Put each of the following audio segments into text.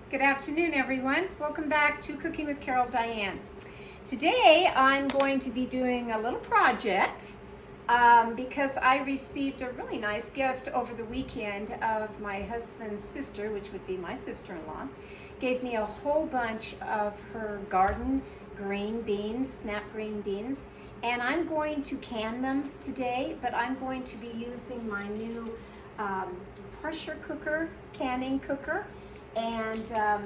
Good afternoon, everyone. Welcome back to Cooking with Carol Diane. Today, I'm going to be doing a little project because I received a really nice gift over the weekend of my husband's sister, which would be my sister-in-law, gave me a whole bunch of her garden green beans, snap green beans, and I'm going to can them today, but I'm going to be using my new pressure cooker, canning cooker. And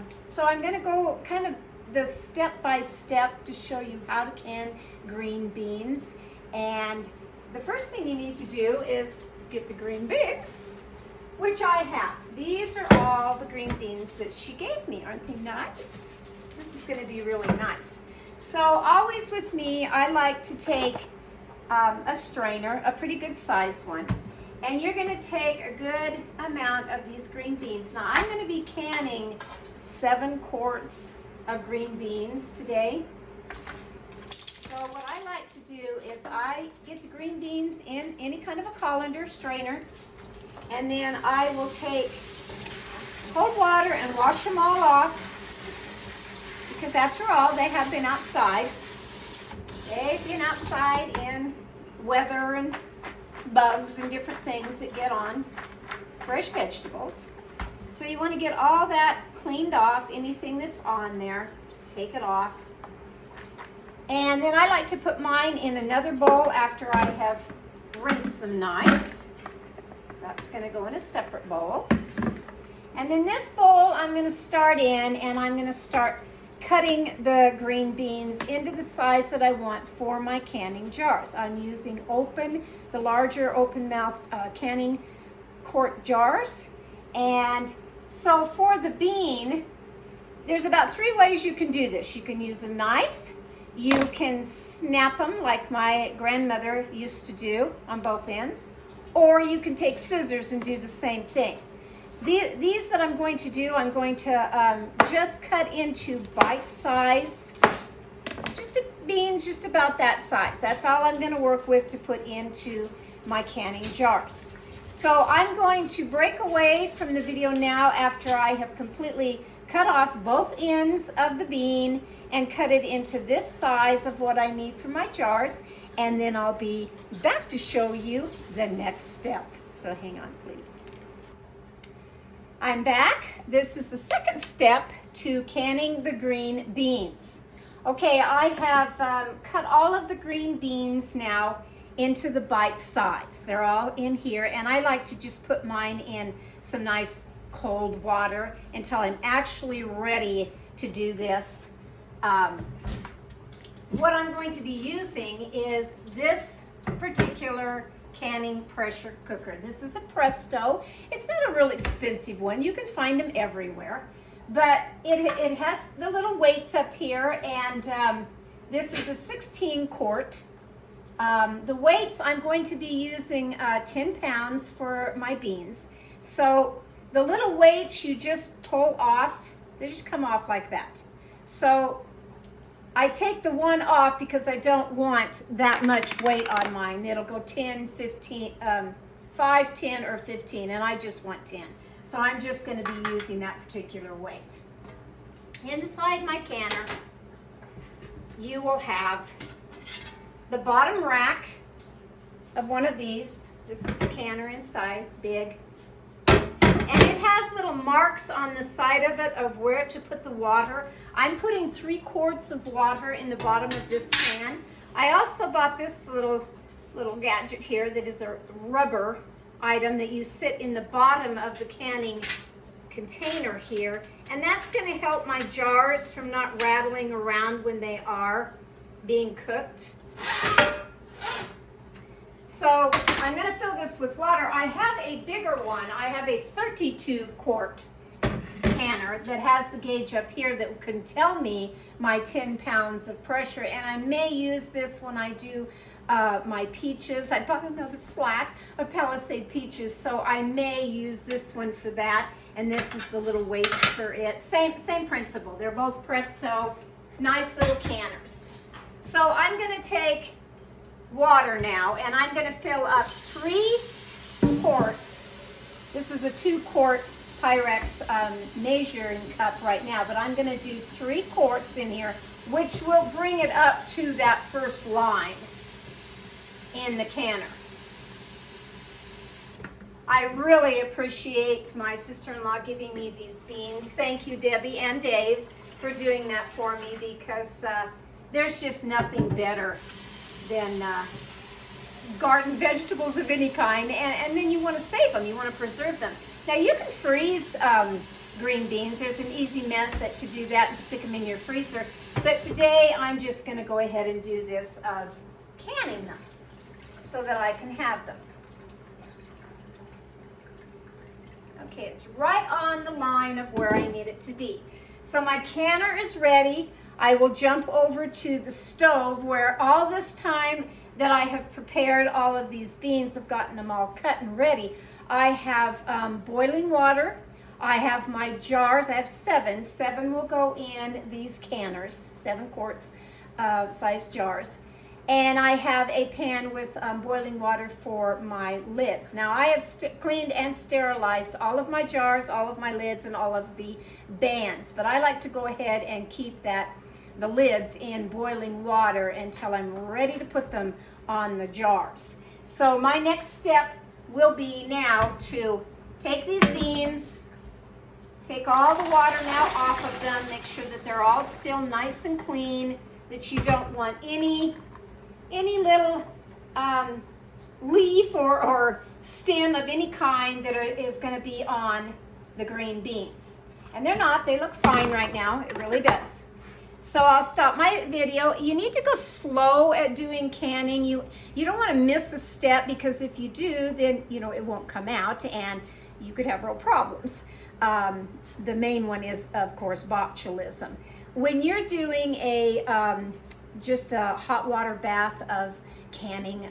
so I'm going to go kind of the step-by-step to show you how to can green beans. And the first thing you need to do is get the green beans, which I have. These are all the green beans that she gave me. Aren't they nice? This is going to be really nice. So always with me, I like to take a strainer, a pretty good sized one. And you're going to take a good amount of these green beans. Now, I'm going to be canning 7 quarts of green beans today. So what I like to do is I get the green beans in any kind of a colander strainer, and then I will take cold water and wash them all off, because after all, they have been outside. They've been outside in weather and bugs and different things that get on fresh vegetables. So you want to get all that cleaned off, anything that's on there, just take it off. And then I like to put mine in another bowl after I have rinsed them nice. So that's going to go in a separate bowl. And then this bowl I'm going to start in, and I'm going to start cutting the green beans into the size that I want for my canning jars. I'm using the larger open mouth canning quart jars. And so for the bean, there's about 3 ways you can do this. You can use a knife, you can snap them like my grandmother used to do on both ends, or you can take scissors and do the same thing. These that I'm going to do, I'm going to just cut into bite size, beans just about that size. That's all I'm going to work with to put into my canning jars. So I'm going to break away from the video now after I have completely cut off both ends of the bean and cut it into this size of what I need for my jars. And then I'll be back to show you the next step. So hang on, please. I'm back. This is the second step to canning the green beans. Okay, I have cut all of the green beans now into the bite size. They're all in here, and I like to just put mine in some nice cold water until I'm actually ready to do this. What I'm going to be using is this particular canning pressure cooker. This is a Presto. It's not a real expensive one. You can find them everywhere. But it has the little weights up here, and this is a 16 quart. The weights, I'm going to be using 10 pounds for my beans. So the little weights you just pull off, they just come off like that. So I take the one off because I don't want that much weight on mine. It'll go 10, 15, 5, 10, or 15, and I just want 10. So I'm just going to be using that particular weight. Inside my canner, you will have the bottom rack of one of these. This is the canner inside, big. And it has little marks on the side of it of where to put the water. I'm putting 3 quarts of water in the bottom of this can. I also bought this little gadget here that is a rubber item that you sit in the bottom of the canning container here. And that's going to help my jars from not rattling around when they are being cooked. So I'm going to fill this with water. I have a bigger one. I have a 32 quart canner that has the gauge up here that can tell me my 10 pounds of pressure. And I may use this when I do my peaches. I bought another flat of Palisade peaches, so I may use this one for that. And this is the little weights for it. Same principle. They're both Presto, nice little canners. So I'm going to take water now, and I'm going to fill up 3 quarts. This is a 2 quart Pyrex measuring cup right now, but I'm going to do 3 quarts in here, which will bring it up to that first line in the canner. I really appreciate my sister-in-law giving me these beans. Thank you, Debbie and Dave, for doing that for me, because there's just nothing better than garden vegetables of any kind, and then you want to save them, you want to preserve them. Now you can freeze green beans. There's an easy method to do that and stick them in your freezer, but today I'm just going to go ahead and do this of canning them so that I can have them. Okay, it's right on the line of where I need it to be. So my canner is ready. I will jump over to the stove where all this time that I have prepared all of these beans, I've gotten them all cut and ready. I have boiling water. I have my jars. I have 7. 7 will go in these canners, 7 quarts size jars. And I have a pan with boiling water for my lids. Now I have cleaned and sterilized all of my jars, all of my lids, and all of the bands. But I like to go ahead and keep the lids in boiling water until I'm ready to put them on the jars. So my next step will be now to take these beans, take all the water now off of them, make sure that they're all still nice and clean, that you don't want any little leaf or stem of any kind that is going to be on the green beans. And they're not. They look fine right now. It really does. So I'll stop my video. You need to go slow at doing canning. You don't want to miss a step, because if you do, then it won't come out and you could have real problems. The main one is, of course, botulism. When you're doing just a hot water bath of canning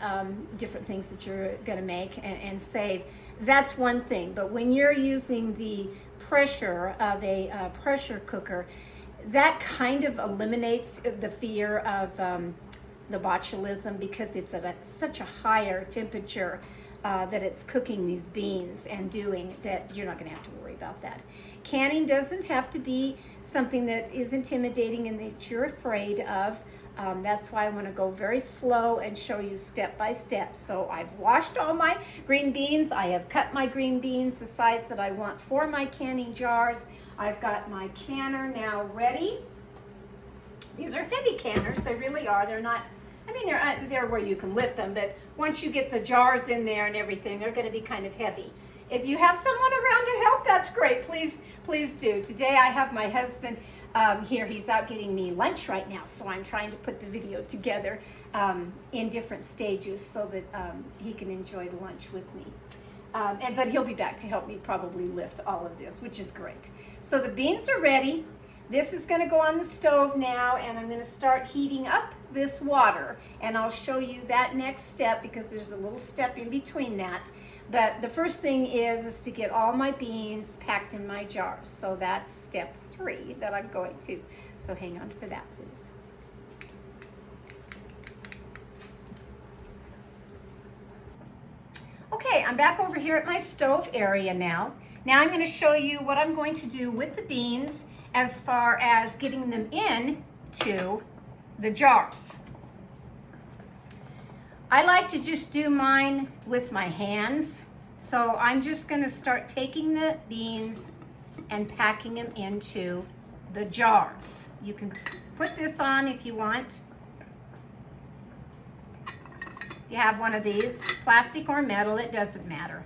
different things that you're going to make and save, that's one thing. But when you're using the pressure of a pressure cooker, that kind of eliminates the fear of the botulism, because it's at such a higher temperature that it's cooking these beans and doing that, you're not going to have to worry about that. Canning doesn't have to be something that is intimidating and that you're afraid of. That's why I want to go very slow and show you step by step. So I've washed all my green beans. I have cut my green beans the size that I want for my canning jars. I've got my canner now ready. These are heavy canners. They really are. They're not, I mean, they're where you can lift them, but once you get the jars in there and everything, they're going to be kind of heavy. If you have someone around to help, that's great. Please do. Today I have my husband here. He's out getting me lunch right now, so I'm trying to put the video together in different stages so that he can enjoy the lunch with me. But he'll be back to help me probably lift all of this, which is great. So the beans are ready. This is going to go on the stove now, and I'm going to start heating up this water, and I'll show you that next step, because there's a little step in between that. But the first thing is to get all my beans packed in my jars. So that's step 3 that I'm going to. So hang on for that, please. Okay, I'm back over here at my stove area now. Now I'm going to show you what I'm going to do with the beans as far as getting them in to the jars. I like to just do mine with my hands. So I'm just going to start taking the beans and packing them into the jars. You can put this on if you want. You have one of these, plastic or metal, it doesn't matter.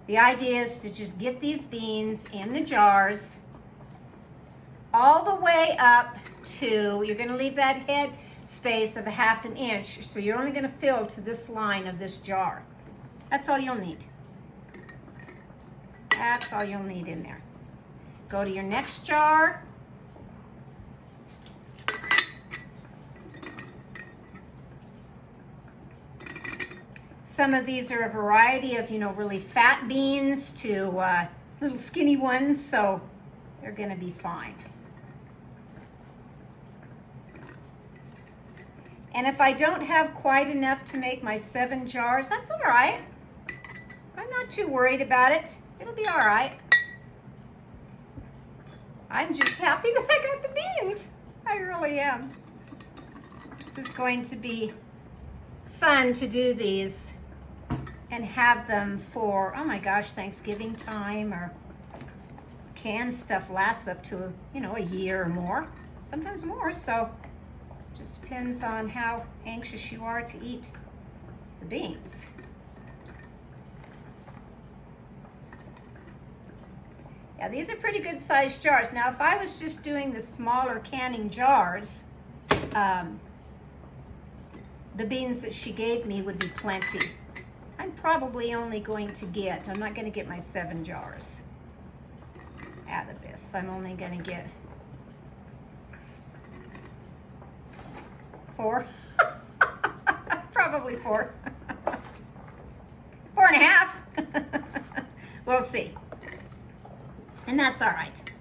The idea is to just get these beans in the jars all the way up to, you're going to leave that head space of 1/2 inch, so you're only going to fill to this line of this jar. That's all you'll need. That's all you'll need in there. Go to your next jar. Some of these are a variety of, really fat beans to little skinny ones, so they're going to be fine. And if I don't have quite enough to make my 7 jars, that's all right. I'm not too worried about it. It'll be all right. I'm just happy that I got the beans. I really am. This is going to be fun to do these and have them for, oh my gosh, Thanksgiving time, or canned stuff lasts up to, you know, a year or more, sometimes more. So just depends on how anxious you are to eat the beans. Yeah, these are pretty good sized jars. Now, if I was just doing the smaller canning jars, the beans that she gave me would be plenty. I'm probably only going to get, I'm not going to get my 7 jars out of this. I'm only going to get 4. Probably 4. 4.5. We'll see. And that's all right.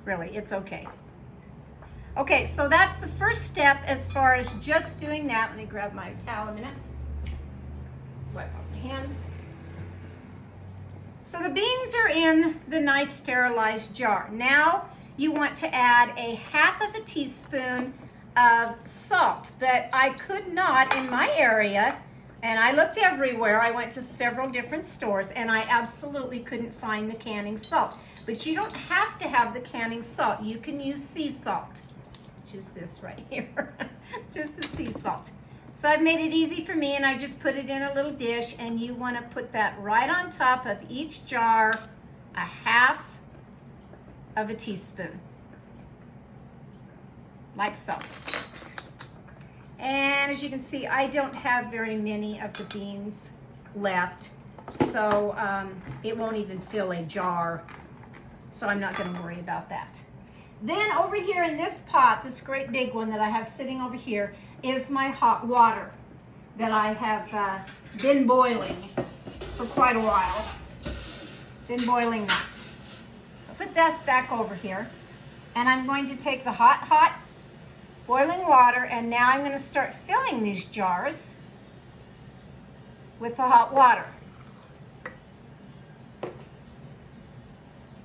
Really, it's okay. Okay, so that's the first step as far as just doing that. Let me grab my towel a minute. Wipe off my hands. So the beans are in the nice sterilized jar. Now you want to add a 1/2 teaspoon of salt, but I could not in my area, and I looked everywhere. I went to several different stores and I absolutely couldn't find the canning salt. But you don't have to have the canning salt. You can use sea salt, which is this right here, just the sea salt. So I've made it easy for me, and I just put it in a little dish, and you want to put that right on top of each jar, a 1/2 teaspoon, like so. And as you can see, I don't have very many of the beans left, so it won't even fill a jar, so I'm not going to worry about that. Then over here in this pot, this great big one that I have sitting over here, is my hot water that I have been boiling for quite a while. Been boiling that. I'll put this back over here, and I'm going to take the hot boiling water, and now I'm going to start filling these jars with the hot water.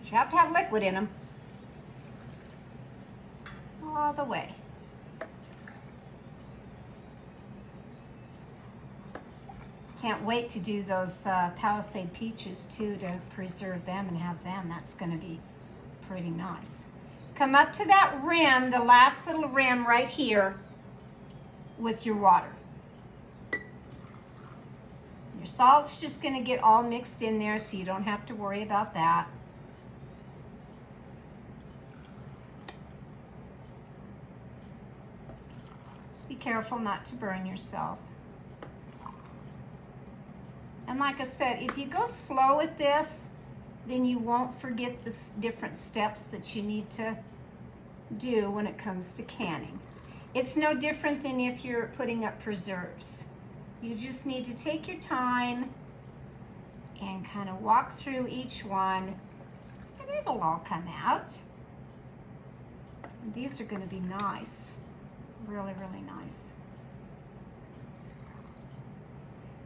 You have to have liquid in them. All the way. Can't wait to do those Palisade peaches too, to preserve them and have them. That's going to be pretty nice. Come up to that rim, the last little rim right here, with your water. Your salt's just going to get all mixed in there, so you don't have to worry about that. Just be careful not to burn yourself. And like I said, if you go slow with this, then you won't forget the different steps that you need to do when it comes to canning. It's no different than if you're putting up preserves. You just need to take your time and kind of walk through each one, and it'll all come out. And these are going to be nice. Really, really nice.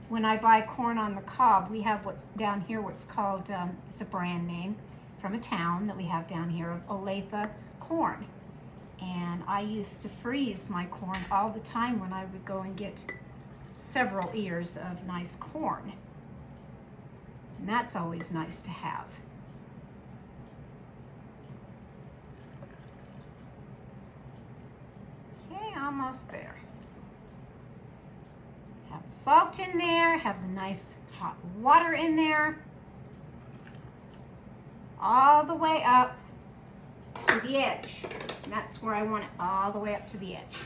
When I buy corn on the cob, we have what's down here, what's called, it's a brand name from a town that we have down here of Olathe corn. And I used to freeze my corn all the time when I would go and get several ears of nice corn. And that's always nice to have. Okay, almost there. Have the salt in there, have the nice hot water in there, all the way up to the edge. And that's where I want it, all the way up to the edge.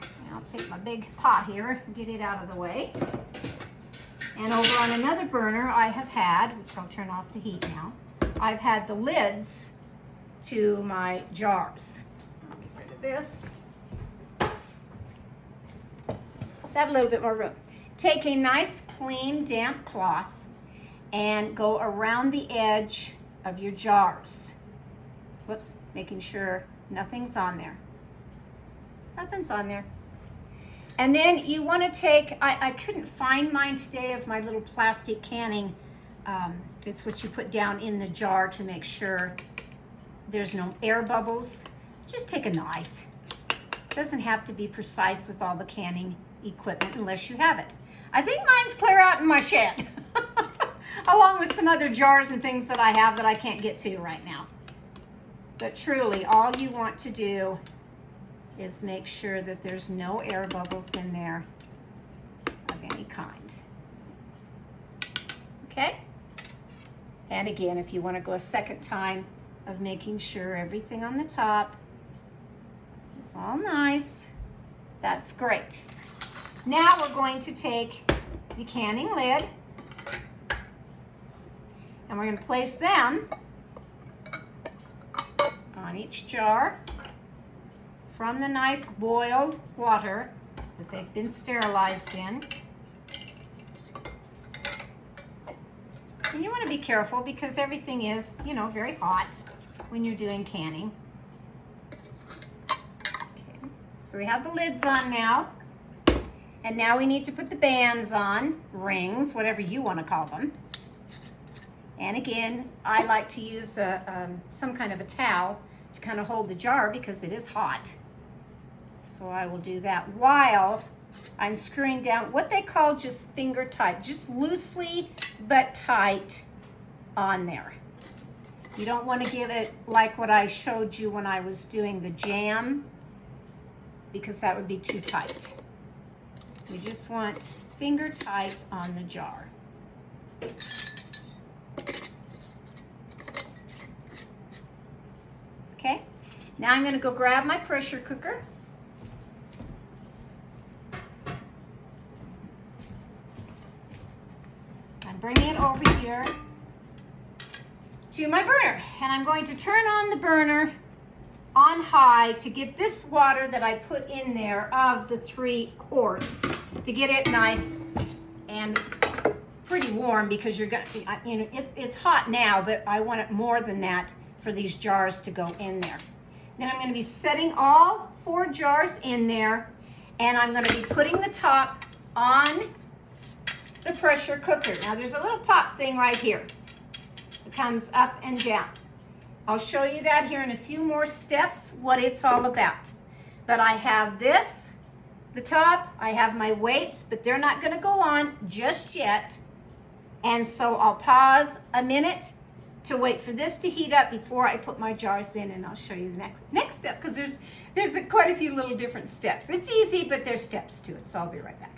And I'll take my big pot here and get it out of the way. And over on another burner I have had, which I'll turn off the heat now, I've had the lids to my jars. I'll get rid of this. So I have a little bit more room. Take a nice clean damp cloth and go around the edge of your jars. Whoops, making sure nothing's on there. Nothing's on there. And then you want to take, I couldn't find mine today of my little plastic canning. It's what you put down in the jar to make sure there's no air bubbles, just take a knife. It doesn't have to be precise with all the canning equipment unless you have it. I think mine's clear out in my shed, along with some other jars and things that I have that I can't get to right now. But truly, all you want to do is make sure that there's no air bubbles in there of any kind. Okay? And again, if you want to go a second time of making sure everything on the top is all nice, that's great. Now we're going to take the canning lid and we're going to place them on each jar from the nice boiled water that they've been sterilized in. And you want to be careful because everything is, you know, very hot when you're doing canning. Okay. So we have the lids on now. And now we need to put the bands on, rings, whatever you want to call them. And again, I like to use some kind of a towel to kind of hold the jar because it is hot. So I will do that while I'm screwing down what they call just finger tight, just loosely but tight on there. You don't want to give it like what I showed you when I was doing the jam because that would be too tight. You just want finger tight on the jar. Okay, now I'm going to go grab my pressure cooker. I'm bringing it over here to my burner, and I'm going to turn on the burner on high to get this water that I put in there of the 3 quarts to get it nice and pretty warm because you're gonna, you know, it's hot now, but I want it more than that for these jars to go in there. Then I'm going to be setting all 4 jars in there, and I'm going to be putting the top on the pressure cooker. Now there's a little pop thing right here. It comes up and down. I'll show you that here in a few more steps, what it's all about. But I have this, the top, I have my weights, but they're not gonna go on just yet. And so I'll pause a minute to wait for this to heat up before I put my jars in, and I'll show you the next step, because there's quite a few little different steps. It's easy, but there's steps to it, so I'll be right back.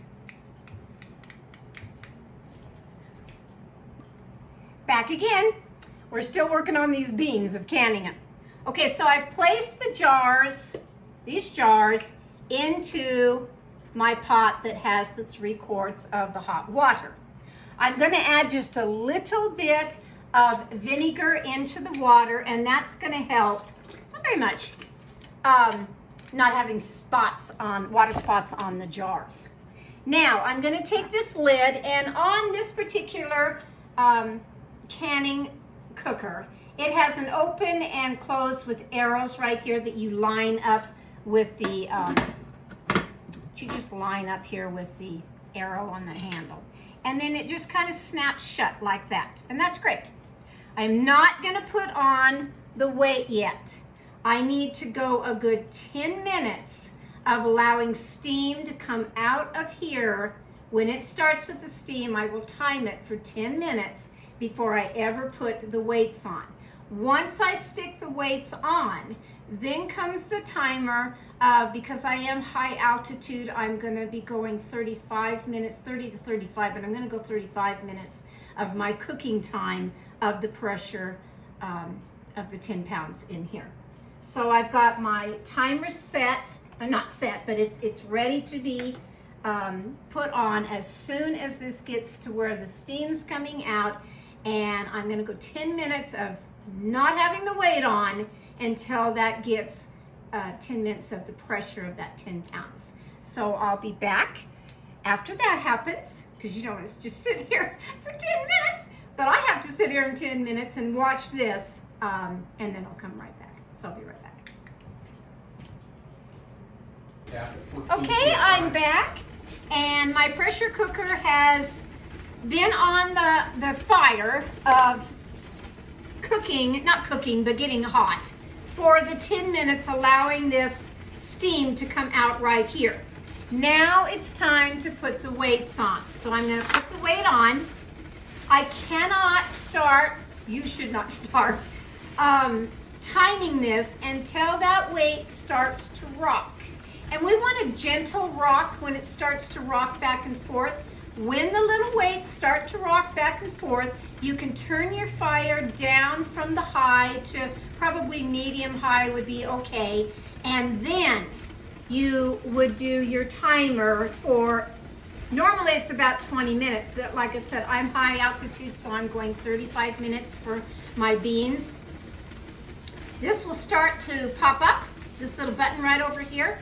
Back again. We're still working on these beans of canning them. Okay, so I've placed the jars, these jars, into my pot that has the 3 quarts of the hot water. I'm going to add just a little bit of vinegar into the water, and that's going to help, not very much, not having water spots on the jars. Now, I'm going to take this lid, and on this particular canning cooker, it has an open and closed with arrows right here that you line up with the, you just line up here with the arrow on the handle. And then it just kind of snaps shut like that. And that's great. I'm not going to put on the weight yet. I need to go a good 10 minutes of allowing steam to come out of here. When it starts with the steam, I will time it for 10 minutes before I ever put the weights on. Once I stick the weights on, then comes the timer. Because I am high altitude, I'm going to be going 35 minutes, 30 to 35, but I'm going to go 35 minutes of my cooking time of the pressure of the 10 pounds in here. So I've got my timer set, not set, but it's ready to be put on as soon as this gets to where the steam's coming out. And I'm going to go 10 minutes of not having the weight on until that gets 10 minutes of the pressure of that 10 pounds. So I'll be back after that happens, because you don't want to just sit here for 10 minutes, but I have to sit here in 10 minutes and watch this, and then I'll come right back. So I'll be right back. Okay, I'm back, and my pressure cooker has been on the fire of cooking, not cooking, but getting hot. for the 10 minutes, allowing this steam to come out right here. Now it's time to put the weights on. So I'm going to put the weight on. I cannot start, you should not start, timing this until that weight starts to rock. And we want a gentle rock when it starts to rock back and forth. When the little weights start to rock back and forth, you can turn your fire down from the high to probably medium high would be okay. And then you would do your timer for, normally it's about 20 minutes, but like I said, I'm high altitude, so I'm going 35 minutes for my beans. This will start to pop up, this little button right over here.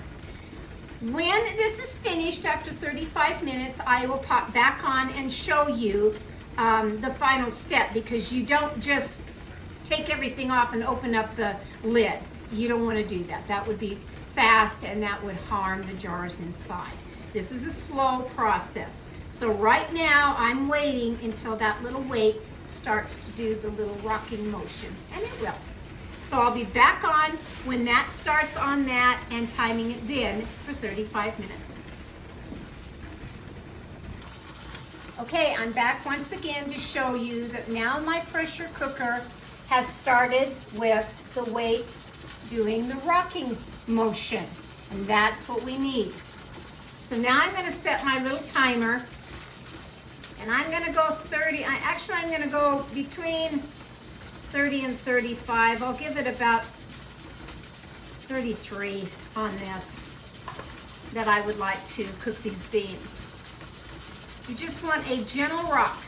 When this is finished after 35 minutes, I will pop back on and show you the final step, because you don't just take everything off and open up the lid. You don't want to do that. That would be fast and that would harm the jars inside. This is a slow process. So right now I'm waiting until that little weight starts to do the little rocking motion, and it will. So I'll be back on when that starts on that and timing it then for 35 minutes. Okay, I'm back once again to show you that now my pressure cooker has started with the weights doing the rocking motion, and that's what we need. So now I'm going to set my little timer, and I'm going to go 30. I'm going to go between 30 and 35. I'll give it about 33 on this, that I would like to cook these beans. You just want a gentle rock,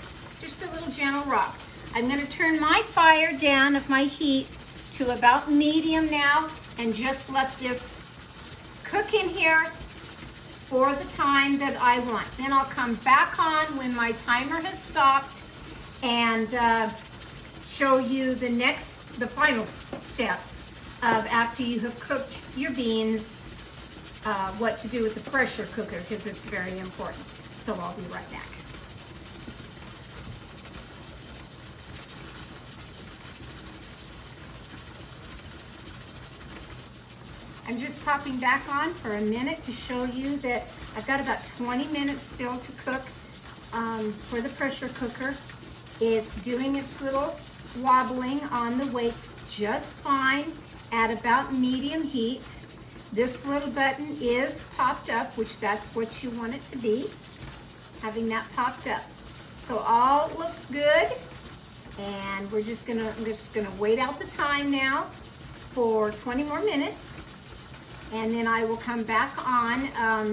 just a little gentle rock. I'm going to turn my fire down of my heat to about medium now, and just let this cook in here for the time that I want. Then I'll come back on when my timer has stopped and show you the final steps of after you have cooked your beans, what to do with the pressure cooker, because it's very important. So I'll be right back. I'm just popping back on for a minute to show you that I've got about 20 minutes still to cook for the pressure cooker. It's doing its little wobbling on the weights just fine at about medium heat. This little button is popped up, which that's what you want it to be, having that popped up. So all looks good, and I'm just gonna wait out the time now for 20 more minutes, and then I will come back on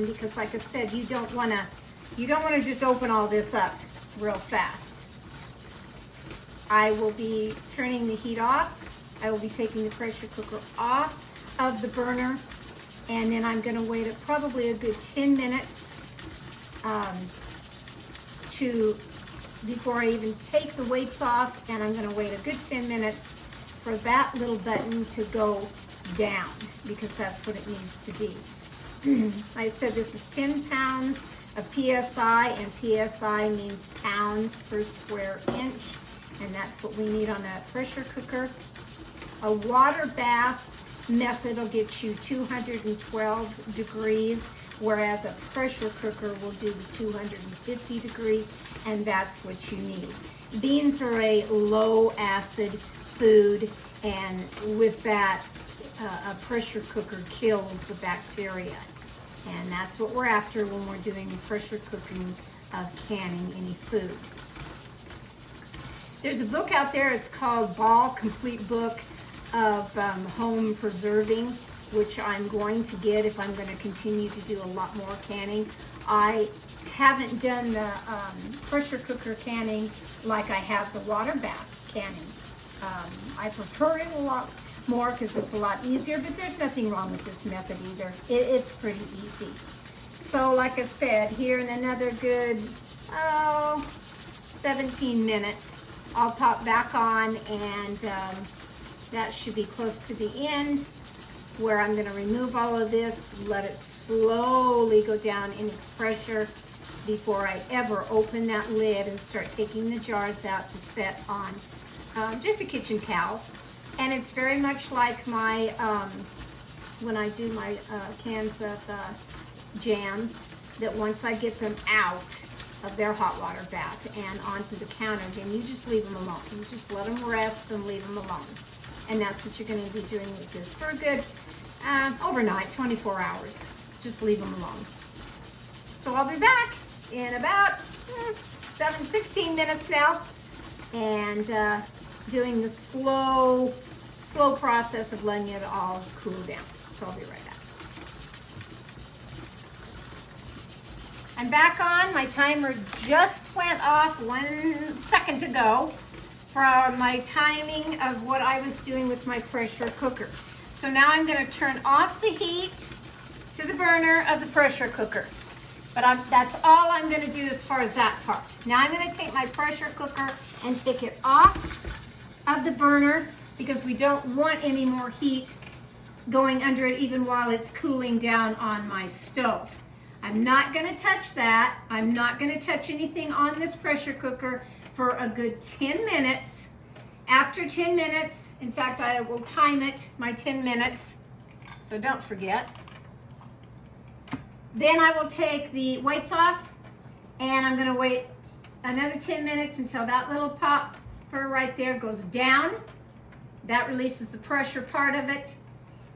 because, like I said, you don't want to just open all this up real fast. I will be turning the heat off. I will be taking the pressure cooker off of the burner, and then I'm going to wait probably a good 10 minutes before I even take the weights off, and I'm going to wait a good 10 minutes for that little button to go down, because that's what it needs to be. I said this is 10 pounds of PSI, and PSI means pounds per square inch, and that's what we need on a pressure cooker. A water bath method will get you 212 degrees, whereas a pressure cooker will do the 250 degrees, and that's what you need. Beans are a low acid food, and with that, a pressure cooker kills the bacteria. And that's what we're after when we're doing pressure cooking of canning any food. There's a book out there, it's called Ball Complete Book of Home Preserving, which I'm going to get if I'm going to continue to do a lot more canning. I haven't done the pressure cooker canning like I have the water bath canning. I prefer it a lot more because it's a lot easier, but there's nothing wrong with this method either. It's pretty easy. So like I said, here in another good 17 minutes, I'll pop back on, and that should be close to the end, where I'm going to remove all of this, let it slowly go down in its pressure before I ever open that lid and start taking the jars out to set on just a kitchen towel. And it's very much like my, when I do my cans of jams, that once I get them out of their hot water bath and onto the counter, then you just leave them alone. You just let them rest and leave them alone. And that's what you're going to be doing with this for a good overnight, 24 hours. Just leave them alone. So I'll be back in about 16 minutes now, and doing the slow process of letting it all cool down. So I'll be right back. I'm back on. My timer just went off 1 second ago from my timing of what I was doing with my pressure cooker. So now I'm going to turn off the heat to the burner of the pressure cooker. But that's all I'm going to do as far as that part. Now I'm going to take my pressure cooker and take it off of the burner, because we don't want any more heat going under it even while it's cooling down on my stove. I'm not going to touch that. I'm not going to touch anything on this pressure cooker for a good 10 minutes. After 10 minutes, in fact, I will time it, my 10 minutes, so don't forget. Then I will take the whites off, and I'm going to wait another 10 minutes until that little popper right there goes down. That releases the pressure part of it.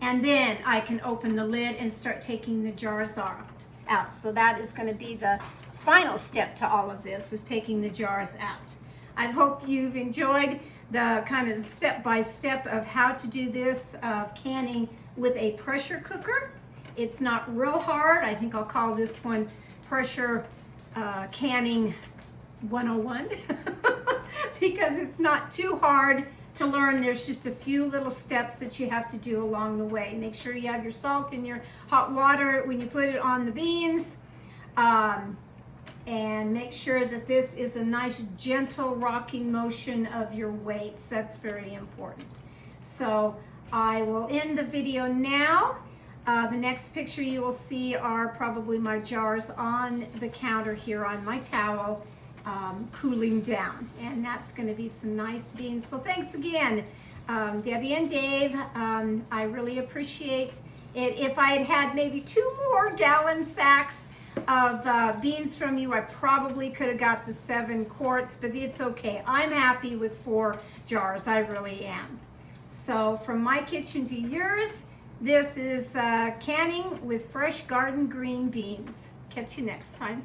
And then I can open the lid and start taking the jars out. So that is going to be the final step to all of this, is taking the jars out. I hope you've enjoyed the kind of step-by-step of how to do this, of canning with a pressure cooker. It's not real hard. I think I'll call this one Pressure Canning 101 because it's not too hard to learn. There's just a few little steps that you have to do along the way. Make sure you have your salt in your hot water when you put it on the beans, and make sure that this is a nice gentle rocking motion of your weights. That's very important. So I will end the video now. The next picture you will see are probably my jars on the counter here on my towel, cooling down, and that's going to be some nice beans. So thanks again, Debbie and Dave. I really appreciate it. If I had had maybe 2 more gallon sacks of beans from you, I probably could have got the 7 quarts, but it's okay. I'm happy with 4 jars. I really am. So from my kitchen to yours, this is canning with fresh garden green beans. Catch you next time.